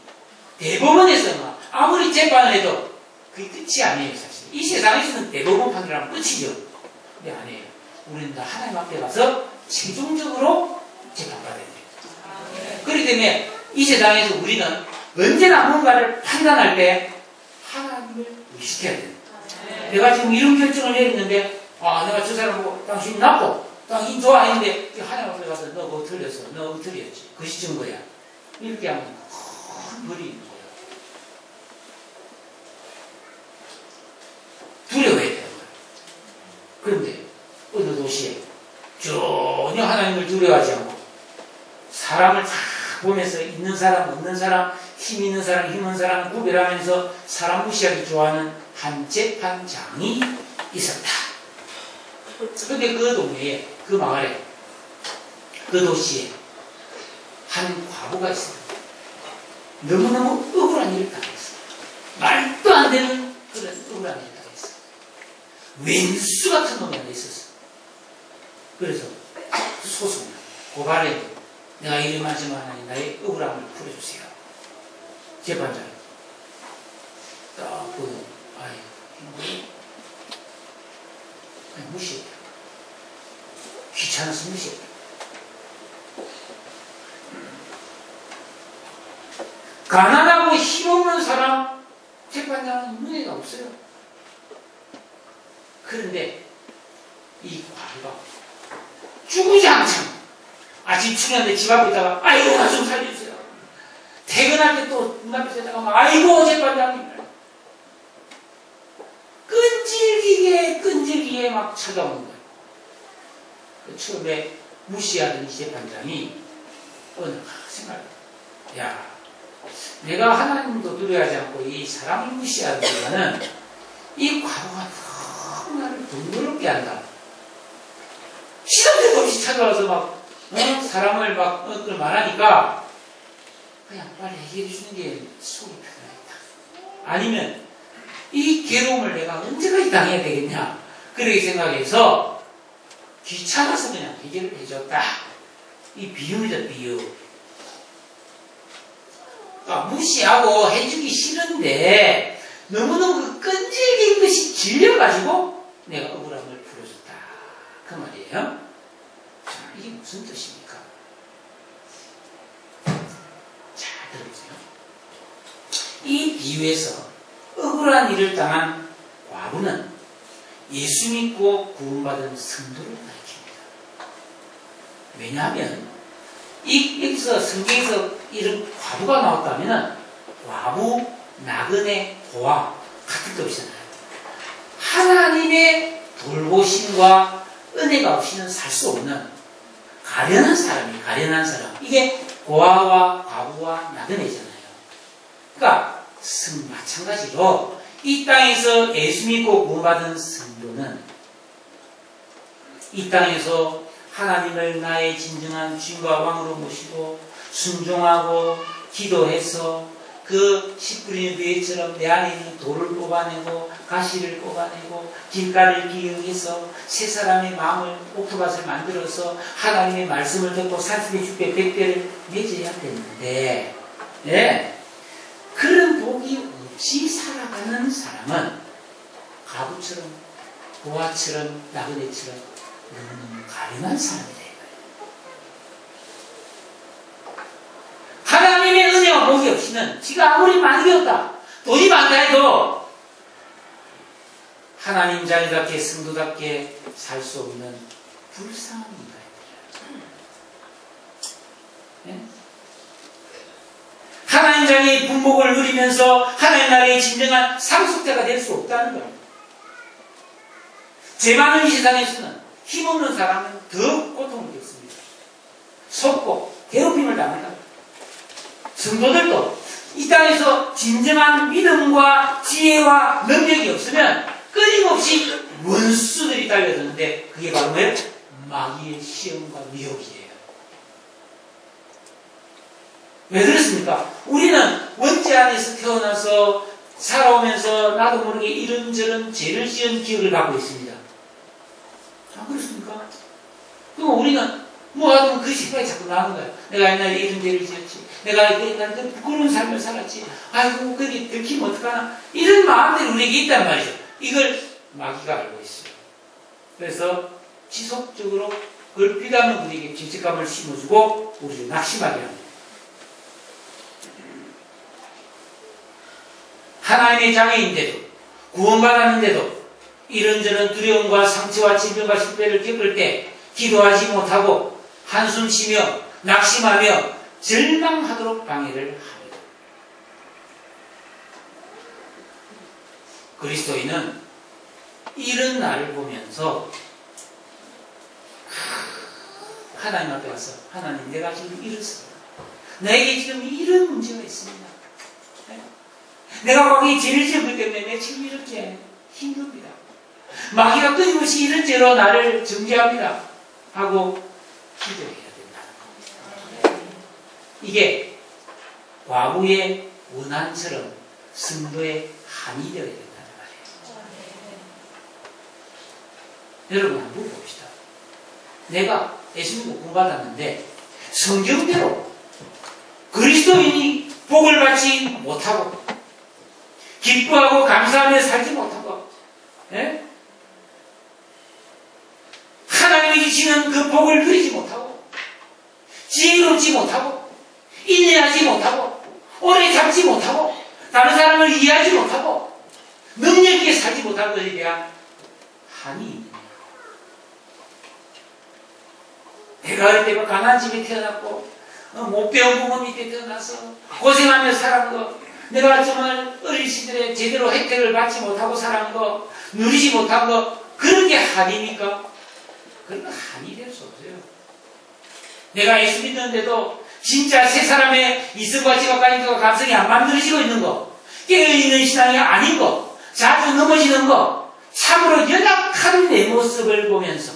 대법원에서 아무리 재판을 해도 그게 끝이 아니에요, 사실. 이 세상에서는 대법원 판결하면 끝이죠. 근데 아니에요. 우리는 다 하나님 앞에 가서 최종적으로 재판받아야 돼요. 그렇기 때문에 이 세상에서 우리는 언제나 뭔가를 판단할 때 하나님을 의식해야 돼요. 내가 지금 이런 결정을 내렸는데 내가 저 사람 보고 당신 나빠, 당신 좋아 했는데 하나님 앞에 가서 너 그거 틀렸어, 너 그거 틀렸지, 그것이 증거야. 이렇게 하면 큰 벌이 있는 거예요. 두려워해야 돼요. 그런데 어느 도시에 전혀 하나님을 두려워하지 않고 사람을 다 보면서 있는 사람, 없는 사람, 힘 있는 사람, 힘 없는 사람 구별하면서 사람 무시하기 좋아하는 한 재판장이 있었다. 그런데 그 동네에, 그 마을에, 그 도시에 한 과부가 있습니다. 너무너무 억울한 일을 당했어. 말도 안 되는 그런 억울한 일을 당했어. 왼수 같은 놈이 하나 있었어. 그래서 소송, 고발해. 내가 이름하지만 하나님 나의 억울함을 풀어주세요. 재판장이 딱 보여. 그냥 무시했다. 귀찮아서 무시했다. 가난하고 힘없는 사람 재판장은 은혜가 없어요. 그런데 이 과부가 주구장창 아침 출근하는데 집 앞에 있다가 아이고 나 좀 살려주세요. 퇴근할 때 또 문 앞에 있다가 막 아이고 재판장님 끈질기게 막 찾아오는 거예요. 처음에 무시하던 이 재판장이 어느 생각해. 야, 내가 하나님도 두려워하지 않고 이 사람을 무시하는 것보다는 이 과부가 너무 나를 번거롭게 한다. 시도 때도 없이 찾아와서 막 사람을 막 말하니까 그냥 빨리 해결해 주는 게 속이 편하겠다. 아니면 이 괴로움을 내가 언제까지 당해야 되겠냐. 그렇게 생각해서 귀찮아서 그냥 해결을 해줬다. 이 비유죠, 비유. 그러니까 무시하고 해주기 싫은데 너무너무 그 끈질긴 것이 질려가지고 내가 억울함을 풀어줬다. 그 말이에요. 자, 이게 무슨 뜻입니까? 잘 들어보세요. 이 비유에서 억울한 일을 당한 과부는 예수 믿고 구원받은 성도를 가리킵니다. 왜냐하면 여기서 성경에서 이런 과부가 나왔다면 과부, 나그네, 고아 같은 뜻이잖아요. 하나님의 돌보심과 은혜가 없이는 살 수 없는 가련한 사람이 가련한 사람. 이게 고아와 과부와 나그네잖아요. 그러니까 마찬가지로 이 땅에서 예수 믿고 구원받은 성도는 이 땅에서 하나님을 나의 진정한 주인과 왕으로 모시고 순종하고 기도해서 그 씨 뿌리는 비애처럼 내 안에 있는 돌을 뽑아내고 가시를 뽑아내고 길가를 기울여서 새 사람의 마음을 옥토밭을 만들어서 하나님의 말씀을 듣고 40배, 60배, 100배를 맺어야 되는데 그런 복이 없이 살아가는 사람은 가부처럼 고아처럼 나그네처럼 너무너무 가련한 사람이 돼요. 하나님의 은혜와 복이 없이는 지가 아무리 많이 배웠다 돈이 많다 해도 하나님 자녀답게 성도답게 살 수 없는 불쌍한 인간입니다. 네? 하나님 자녀의 분복을 누리면서 하나님 나라의 진정한 상속자가 될 수 없다는 겁니다. 죄 많은 이 세상에서는 힘없는 사람은 더 고통을 겪습니다. 속고 괴롭힘을 당한다. 성도들도 이 땅에서 진정한 믿음과 지혜와 능력이 없으면 끊임없이 원수들이 달려드는데 그게 바로 뭐예요? 마귀의 시험과 미혹이에요. 왜 그렇습니까? 우리는 원죄 안에서 태어나서 살아오면서 나도 모르게 이런저런 죄를 지은 기억을 갖고 있습니다. 아, 그렇습니까? 그럼 우리는 뭐 하든 그 생각이 자꾸 나는 거예요. 내가 옛날에 이런 죄를 지었지. 내가 옛날에 그 부끄러운 삶을 살았지. 아이고, 그게 들키면 어떡하나. 이런 마음들이 우리에게 있단 말이죠. 이걸 마귀가 알고 있어요. 그래서 지속적으로 그걸 피하면 우리에게 죄책감을 심어주고 우리를 낙심하게 합니다. 하나님의 자녀인데도 구원받았는데도 이런저런 두려움과 상처와 질병과 실패를 겪을 때 기도하지 못하고 한숨 쉬며 낙심하며 절망하도록 방해를 합니다. 그리스도인은 이런 나를 보면서 하나님 앞에 가서 하나님 내가 지금 이렇습니다. 나에게 지금 이런 문제가 있습니다. 내가 거기 죄를 지었기 때문에 내가 지금 이렇게 힘듭니다. 마귀가 끊임없이 이런 죄로 나를 정죄합니다. 하고 기도해야 된다는 겁니다. 이게 과부의 원한처럼 성도의 한이 되어야 된다는 말이에요. 여러분 한번 봅시다. 내가 예수 믿고 구원받았는데 성경대로 그리스도인이 복을 받지 못하고 기뻐하고 감사하며 살지 못하고 하나님이 주시는 그 복을 누리지 못하고 지혜롭지 못하고 인내하지 못하고 오래 참지 못하고 다른 사람을 이해하지 못하고 능력 있게 살지 못한 것에 대한 한이 있느냐. 내가 어릴 때 가난한 집에 태어났고 못 배운 부모 밑에 태어나서 고생하며 살은 거, 내가 정말 어린 시절에 제대로 혜택을 받지 못하고 살은 거, 누리지 못한 거, 그런 게 한입니까? 그런 건 한이 될 수 없어요. 내가 예수 믿는데도 진짜 세 사람의 이성과 지각과 감성이 안 만들어지고 있는 거, 깨어있는 신앙이 아닌 거, 자주 넘어지는 거, 참으로 연약한 내 모습을 보면서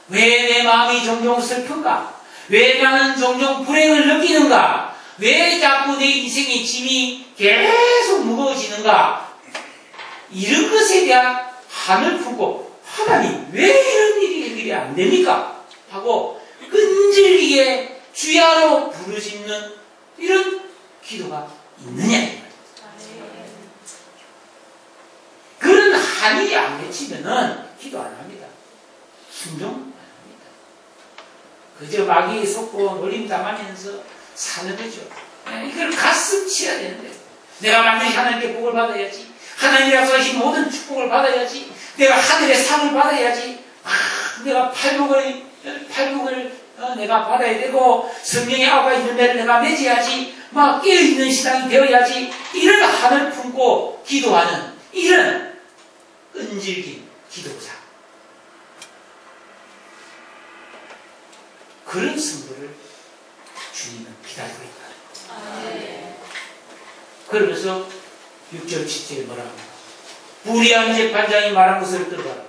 왜 내 마음이 종종 슬픈가? 왜 나는 종종 불행을 느끼는가? 왜 자꾸 내 인생의 짐이 계속 무거워지는가? 이런 것에 대한 한을 품고 하나님 왜 이런 일이 해결이 안 됩니까? 하고 끈질기게 주야로 부르짖는 이런 기도가 있느냐? 그런 한이 안 맺히면은 기도 안 합니다. 순종 안 합니다. 그저 마귀에 속고 놀림당하면서 사는 거죠. 이걸 가슴 치야 되는데, 내가 반드시 하나님께 복을 받아야지, 하나님이 약속하신 모든 축복을 받아야지, 내가 하늘의 상을 받아야지, 내가 팔복을 내가 받아야 되고, 성령의 아우가 있는 데를 내가 맺어야지, 막 깨어있는 신앙이 되어야지, 이런 한을 품고 기도하는 이런 끈질긴 기도자, 그런 승부를 주님은 기다리고 있다. 그러면서 6절 7절에 뭐라 합니까? 불의한 재판장이 말한 것을 들어봐라.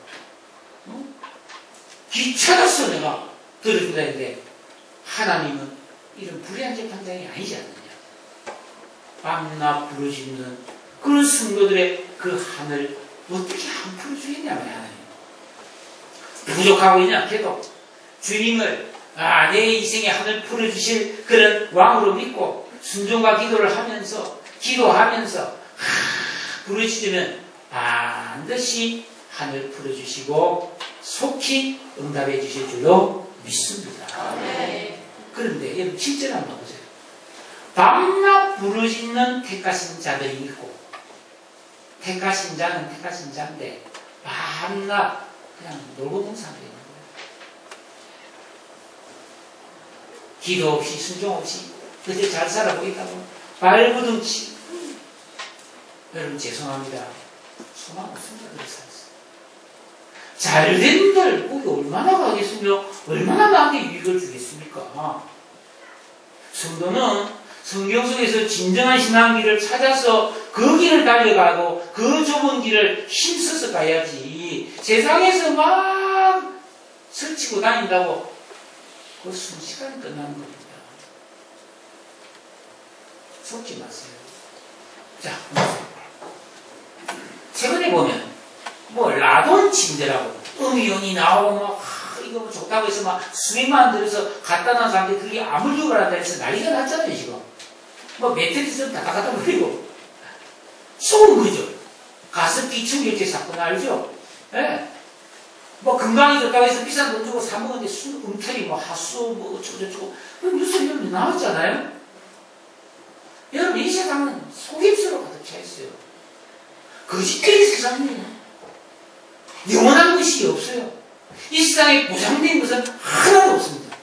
귀찮았어 내가 들어준다 했는데, 하나님은 이런 불의한 재판장이 아니지 않느냐. 밤낮 부르짖는 그런 성도들의 그 한을 어떻게 안 풀어주겠냐 말이야. 하나님 부족하고 연약해도 주님을 내 인생의 한을 풀어주실 그런 왕으로 믿고 순종과 기도를 하면서 기도하면서 부르짖으면 반드시 한을 풀어주시고 속히 응답해 주실 줄로 믿습니다. 그런데 여러분 7절 한번 보세요. 밤낮 부르짖는 택하신 자들이 있고, 택하신 자는 택하신 자인데 밤낮 그냥 놀고 농사하고 있는 거예요. 기도 없이 순종 없이 그저 잘 살아보겠다고 발부둥치. 여러분 죄송합니다. 소망 없습니다. 그렇게 살았어요. 잘된들 거기 얼마나 가겠으며 얼마나 나한테 유익을 주겠습니까? 성도는 성경 속에서 진정한 신앙길을 찾아서 그 길을 달려가고 그 좁은 길을 힘써서 가야지, 세상에서 막 설치고 다닌다고 그 순식간에 끝나는 겁니다. 속지 마세요. 자, 최근에 보면 뭐 라돈 침대라고 음이온이 나오고 막 이거 뭐 좋다고 해서 막 수백만 들여서 갖다 놓은 사람들이 그게 아물죽을 한다 해서 난리가 났잖아요. 지금 뭐 매트리스는 다 갖다 버리고 쏘은 거죠. 가습기 충격제 사건 알죠? 예. 뭐 건강이 좋다고 해서 비싼 돈 주고 사 먹었는데 음탈이 뭐 하수 뭐 어쩌고저쩌고 뉴스 여러분 나왔잖아요. 여러분 이 세상은 속임수로 가득 차 있어요. 거짓된 세상이에요. 영원한 것이 없어요. 이 세상에 보장된 것은 하나도 없습니다.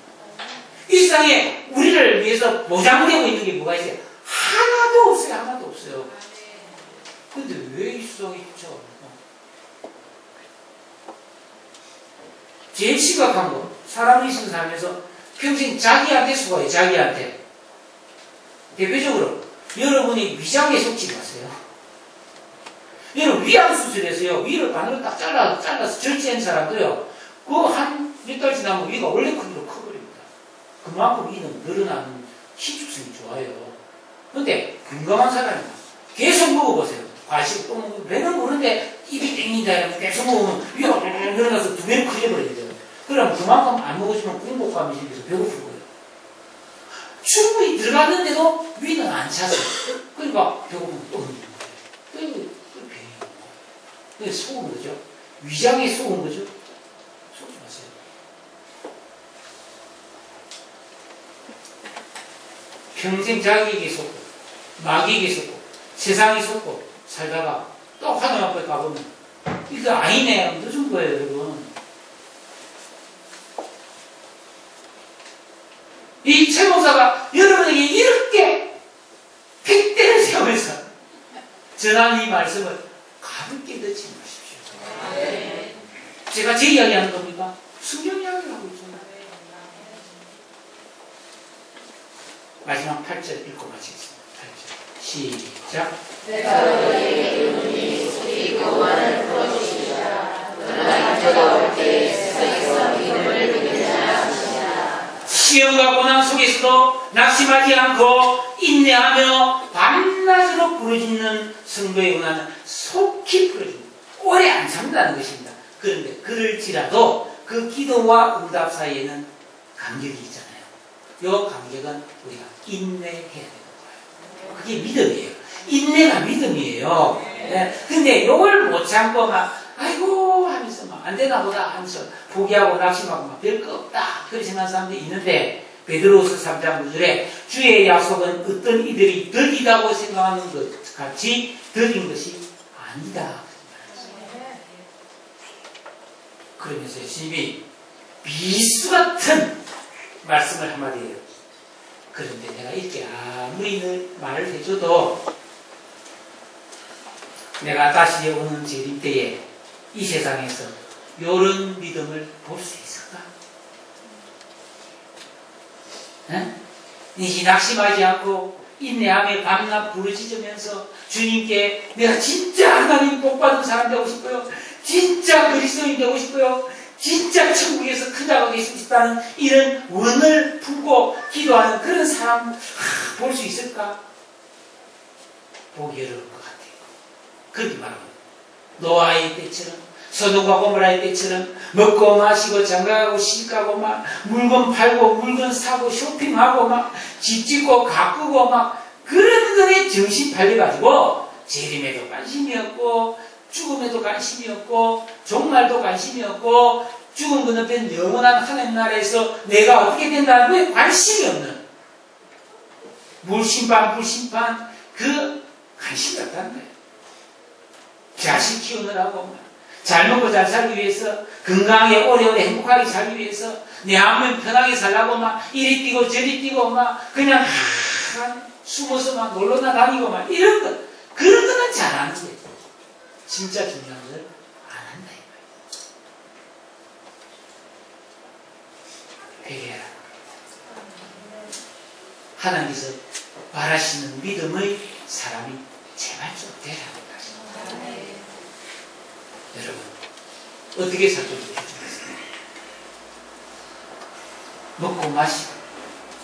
이 세상에 우리를 위해서 보장되고 있는 게 뭐가 있어요? 하나도 없어요. 하나도 없어요. 근데 왜 이 세상에 있죠? 제일 심각한 거, 사람이 있는 삶에서 평생 자기한테 속아요. 자기한테. 대표적으로 여러분이 위장에 속지 마세요. 여러분 위암 수술해서요, 위를 반으로 딱 잘라서 절제한 사람도요, 그거 한 몇 달 지나면 위가 원래 크기로 커버립니다. 그만큼 위는 늘어나는 희축성이 좋아요. 근데 건강한 사람이 계속 먹어보세요. 과식 또 먹으면 배는 모르는데 입이 땡긴다 이러면 계속 먹으면 위가 늘어나서 두 배로 커져버리죠. 그럼 그만큼 안 먹어주면 공복감이 생겨서 배고플 거예요. 충분히 들어갔는데도 위는 안 차서, 그러니까 배고프면 또 먹는 거예요. 그게 속은 거죠. 위장에 속은 거죠. 속지 마세요. 평생 자기에게 속고 마귀에게 속고 세상에 속고 살다가 또 하나님 앞에 가보면 이거 아니네 늦은 거예요, 여러분. 이 최 목사가 여러분에게 이렇게 핏대를 세우면서 전한 이 말씀을 가볍게 듣지 마십시오. 제가 제 이야기하는 겁니까? 성경 이야기를 하고 있잖아요. 마지막 8절 읽고 마치겠습니다. 8절 시작. 내가 너희에게 이르노니 속히 여호와를 풀어주시리라. 너희가 찾아올 때 세상에서 믿음을 잃지 않으시리라. 시험과 고난 속에서도 낙심하지 않고 인내하며 밤낮으로 부르짖는 성도의 은혜는 속히 풀어줍니다. 오래 안 참는다는 것입니다. 그런데 그럴지라도 그 기도와 응답 사이에는 간격이 있잖아요. 이 간격은 우리가 인내해야 되는 거예요. 그게 믿음이에요. 인내가 믿음이에요. 네. 근데 이걸 못 참고 막 아이고 하면서 막 안 되나 보다 하면서 포기하고 낙심하고 막 별거 없다 그렇게 생각하는 사람들이 있는데 베드로후서 3장 9절에 주의 약속은 어떤 이들이 덕이라고 생각하는 것 같이 덕인 것이 아니다. 그러면서 예수님이 비수 같은 말씀을 한마디 해요. 그런데 내가 이렇게 아무리 말을 해줘도 내가 다시 오는 재림 때에 이 세상에서 이런 믿음을 볼 수 있을까? 이 낙심하지 않고 인내하며 밤낮 부르짖으면서 주님께 내가 진짜 하나님 복받은 사람 되고 싶고요. 진짜 그리스도인 되고 싶고요. 진짜 천국에서 큰 자가 되고 싶다는 이런 원을 품고 기도하는 그런 사람 볼 수 있을까? 보기 어려울 것 같아요. 그렇게 말합니다. 노아의 때처럼 소돔과 고모라의 때처럼 먹고 마시고 장가가고 시집가고 막 물건 팔고 물건 사고 쇼핑하고 막 집 짓고 가꾸고 막 그런 거에 정신 팔려가지고 재림에도 관심이 없고 죽음에도 관심이 없고 종말도 관심이 없고 죽음 건너편 영원한 하나님 나라에서 내가 어떻게 된다는 거에 관심이 없는 물심판 불심판 그 관심이 없다는 거예요. 자식 키우느라고 잘 먹고 잘 살기 위해서 건강하게 오래오래 행복하게 살기 위해서 내 안면 편하게 살라고 막 이리 뛰고 저리 뛰고 막 그냥 숨어서 막 놀러나 다니고 막 이런 것 그런 거는 잘하는 거예요. 진짜 중요한 걸 안 한다 이 말이에요. 회개해라. 하나님께서 바라시는 믿음의 사람이 제발 좀 되라. 여러분 어떻게 살도록 해주겠습니까? 먹고 마시고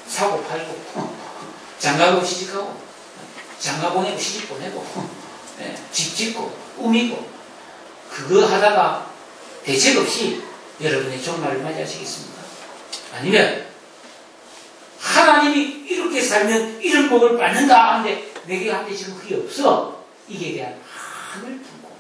사고 팔고 장가가고 시집가고 장가 보내고 시집 보내고 집 짓고 꾸미고 그거 하다가 대책 없이 여러분의 종말을 맞이하시겠습니까? 아니면 하나님이 이렇게 살면 이런 복을 받는다 하는데 내게 한테 지금 그게 없어. 이게 대한 한을 품고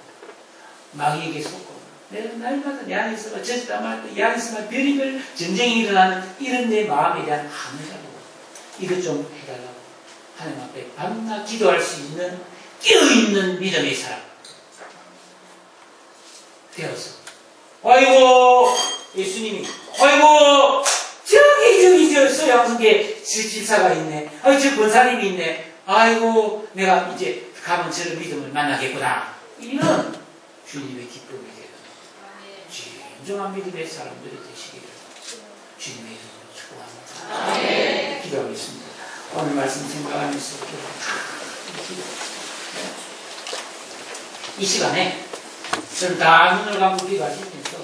마귀에게 속고 내가 날마다 내 안에서 저지다 말다 이 안에서만 별의별 전쟁이 일어나는 이런 내 마음에 대한 한을 가지고 이것 좀 해달라고 하나님 앞에 밤낮 기도할 수 있는 깨어있는 믿음의 사람 되어서 아이고 예수님이 아이고 저기 저 소양석에 집사가 있네 아이고 저 권사님이 있네 아이고 내가 이제 가면 저런 믿음을 만나겠구나 이런 주님의 기쁨이 되는 진정한 믿음의 사람들이 되시기를 주님의 이름으로 축복합니다. 기도하겠습니다. 오늘 말씀 생각하면서 이 시간에 저는 다 눈을 감고 기도하시면서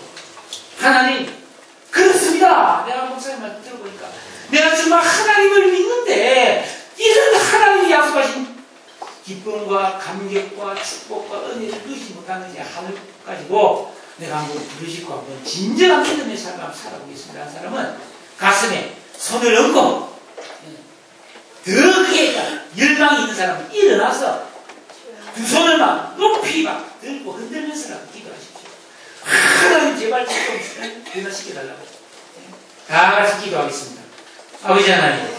하나님 그렇습니다. 내가 목사님 말씀 들어보니까 내가 정말 하나님을 믿는데 이런 하나님이 약속하신 기쁨과 감격과 축복과 은혜를 누리지 못하는 이 하늘 가지고 내가 한번 부르시고 한번 진정한 믿음의 삶을 한번 살아보겠습니다. 한 사람은 가슴에 손을 얹고 더 크게 열망이 있는 사람은 일어나서 두 손을 막 높이 막 들고 흔들면서라도 기도하십시오. 하나님 제발 좀 변화시켜달라고 다 같이 기도하겠습니다. 아버지 하나님